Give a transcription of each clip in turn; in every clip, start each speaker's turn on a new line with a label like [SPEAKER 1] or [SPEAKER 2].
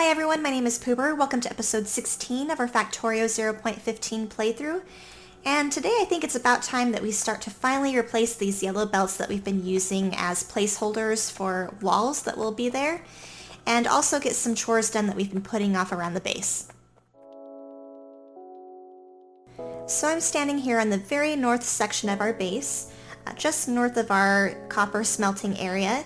[SPEAKER 1] Hi everyone, my name is Poober. Welcome to episode 16 of our Factorio 0.15 playthrough. And today I think it's about time that we start to finally replace these yellow belts that we've been using as placeholders for walls that will be there, and also get some chores done that we've been putting off around the base. So I'm standing here on the very north section of our base, just north of our copper smelting area,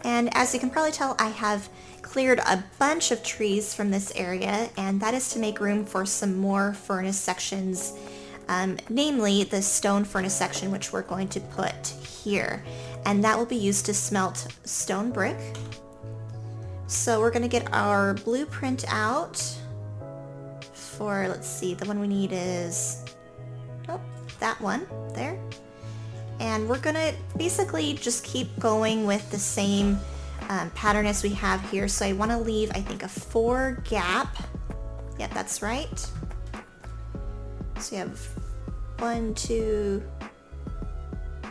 [SPEAKER 1] and as you can probably tell, I have cleared a bunch of trees from this area, and that is to make room for some more furnace sections, namely the stone furnace section, which we're going to put here, and that will be used to smelt stone brick. So we're going to get our blueprint out for, let's see, the one we need is, oh, that one there. And we're going to basically just keep going with the same pattern as we have here. So I want to leave, I think, a 4 gap. Yep, that's right. So you have 1, 2,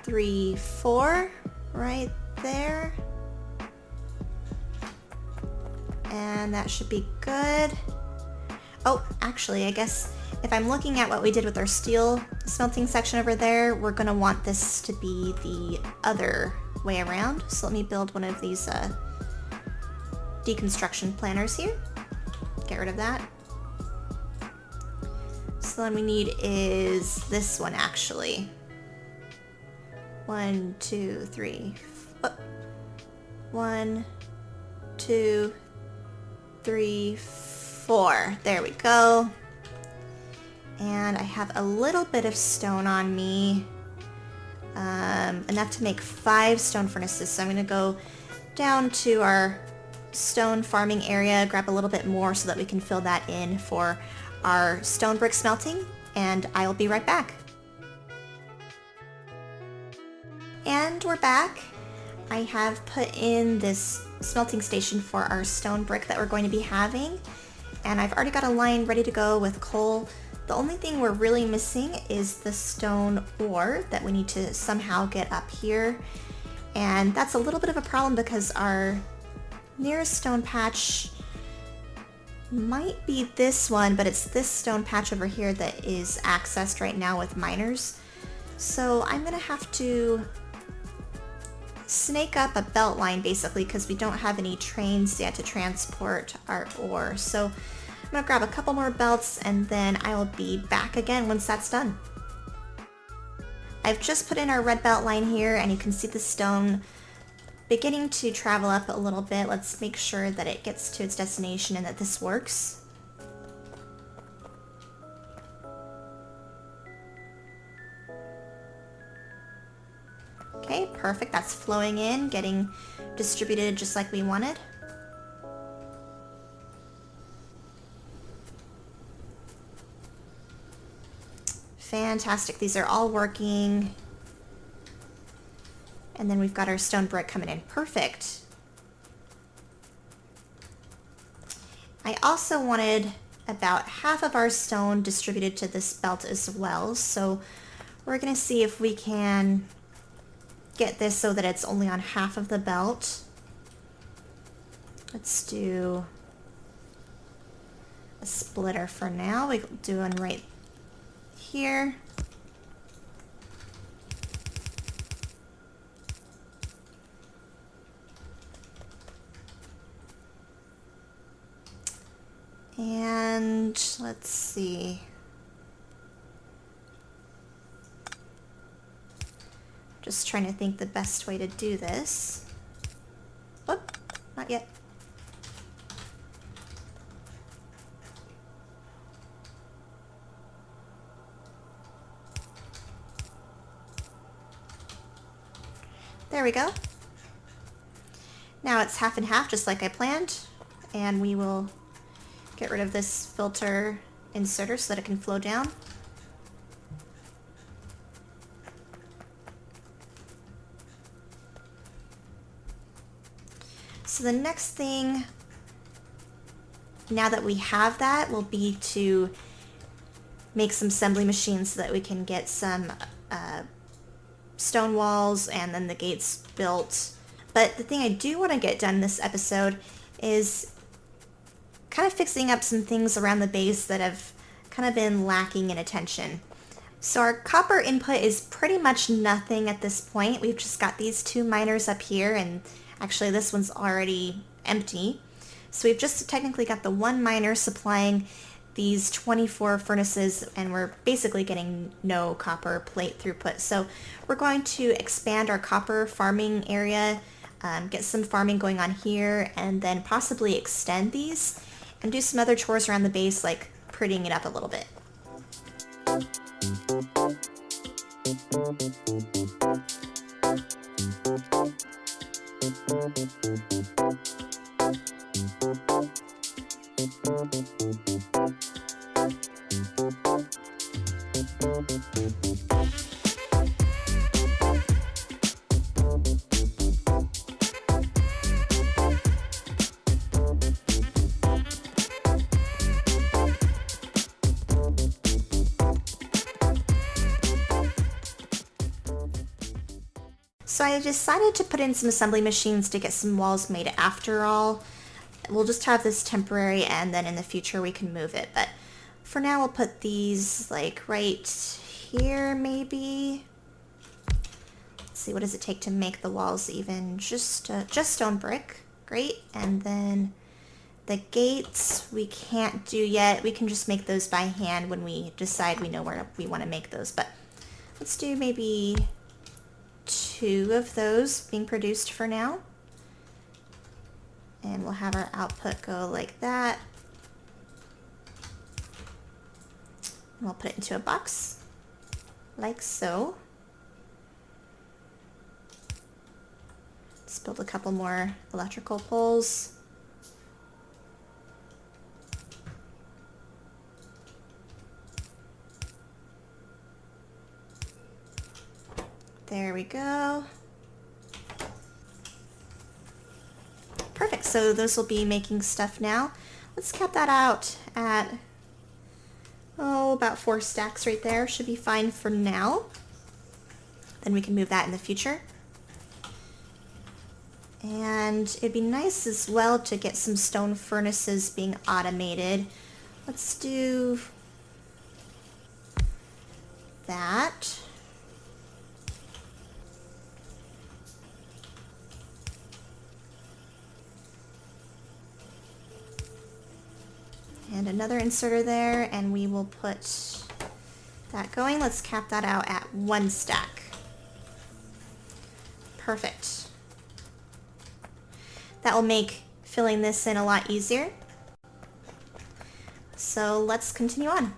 [SPEAKER 1] 3, 4 right there. And that should be good. Oh, actually, I guess if I'm looking at what we did with our steel smelting section over there, we're going to want this to be the other way around. So let me build one of these deconstruction planners here. Get rid of that. So then we need is this one actually. 1, 2, 3. 1, 2, 3, 4. There we go. And I have a little bit of stone on me. Enough to make 5 stone furnaces. So I'm going to go down to our stone farming area, grab a little bit more so that we can fill that in for our stone brick smelting, and I'll be right back. And we're back. I have put in this smelting station for our stone brick that we're going to be having, and I've already got a line ready to go with coal. The only thing we're really missing is the stone ore that we need to somehow get up here. And that's a little bit of a problem because our nearest stone patch might be this one, but it's this stone patch over here that is accessed right now with miners. So I'm gonna have to snake up a belt line basically because we don't have any trains yet to transport our ore. So I'm going to grab a couple more belts and then I will be back again once that's done. I've just put in our red belt line here and you can see the stone beginning to travel up a little bit. Let's make sure that it gets to its destination and that this works. Okay, perfect. That's flowing in, getting distributed just like we wanted. Fantastic, these are all working. And then we've got our stone brick coming in. Perfect. I also wanted about half of our stone distributed to this belt as well. So we're gonna see if we can get this so that it's only on half of the belt. Let's do a splitter for now. We'll do one right here. And let's see. Just trying to think the best way to do this. Whoop, not yet. There we go. Now it's half and half, just like I planned, and we will get rid of this filter inserter so that it can flow down. So the next thing, now that we have that, will be to make some assembly machines so that we can get some stone walls and then the gates built. But the thing I do want to get done this episode is kind of fixing up some things around the base that have kind of been lacking in attention. So our copper input is pretty much nothing at this point. We've just got these 2 miners up here, and actually this one's already empty. So we've just technically got the 1 miner supplying these 24 furnaces, and we're basically getting no copper plate throughput. So we're going to expand our copper farming area, get some farming going on here, and then possibly extend these and do some other chores around the base, like prettying it up a little bit. So I decided to put in some assembly machines to get some walls made after all. We'll just have this temporary, and then in the future we can move it. But for now we'll put these like right here maybe. Let's see, what does it take to make the walls even? Just stone brick. Great. And then the gates we can't do yet. We can just make those by hand when we decide we know where we want to make those. But let's do maybe 2 of those being produced for now. And we'll have our output go like that. And we'll put it into a box, like so. Let's build a couple more electrical poles. There we go. Perfect, so those will be making stuff now. Let's cap that out at, about 4 stacks right there. Should be fine for now. Then we can move that in the future. And it'd be nice as well to get some stone furnaces being automated. Let's do that. And another inserter there, and we will put that going. Let's cap that out at 1 stack. Perfect. That will make filling this in a lot easier. So let's continue on.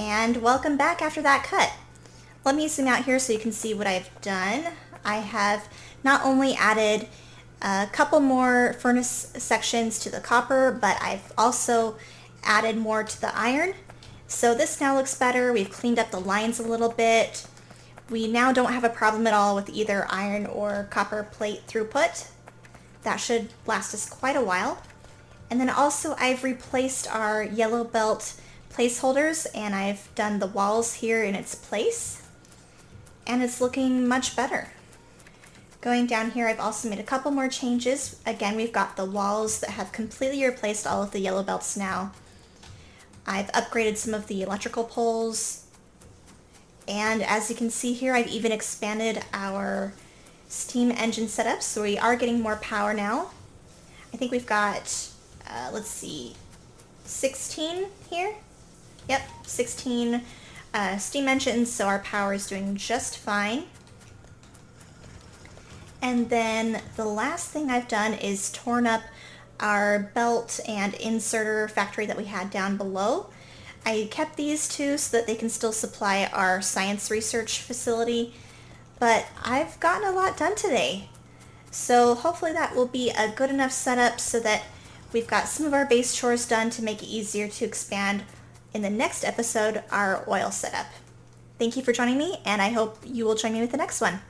[SPEAKER 1] And welcome back after that cut. Let me zoom out here so you can see what I've done. I have not only added a couple more furnace sections to the copper, but I've also added more to the iron. So this now looks better. We've cleaned up the lines a little bit. We now don't have a problem at all with either iron or copper plate throughput. That should last us quite a while. And then also I've replaced our yellow belt placeholders, and I've done the walls here in its place. And it's looking much better. Going down here, I've also made a couple more changes. Again, we've got the walls that have completely replaced all of the yellow belts now. I've upgraded some of the electrical poles. And as you can see here, I've even expanded our steam engine setup, so we are getting more power now. I think we've got, let's see, 16 here? Yep, 16 steam engines, so our power is doing just fine. And then the last thing I've done is torn up our belt and inserter factory that we had down below. I kept these two so that they can still supply our science research facility, but I've gotten a lot done today. So hopefully that will be a good enough setup so that we've got some of our base chores done to make it easier to expand in the next episode our oil setup. Thank you for joining me, and I hope you will join me with the next one.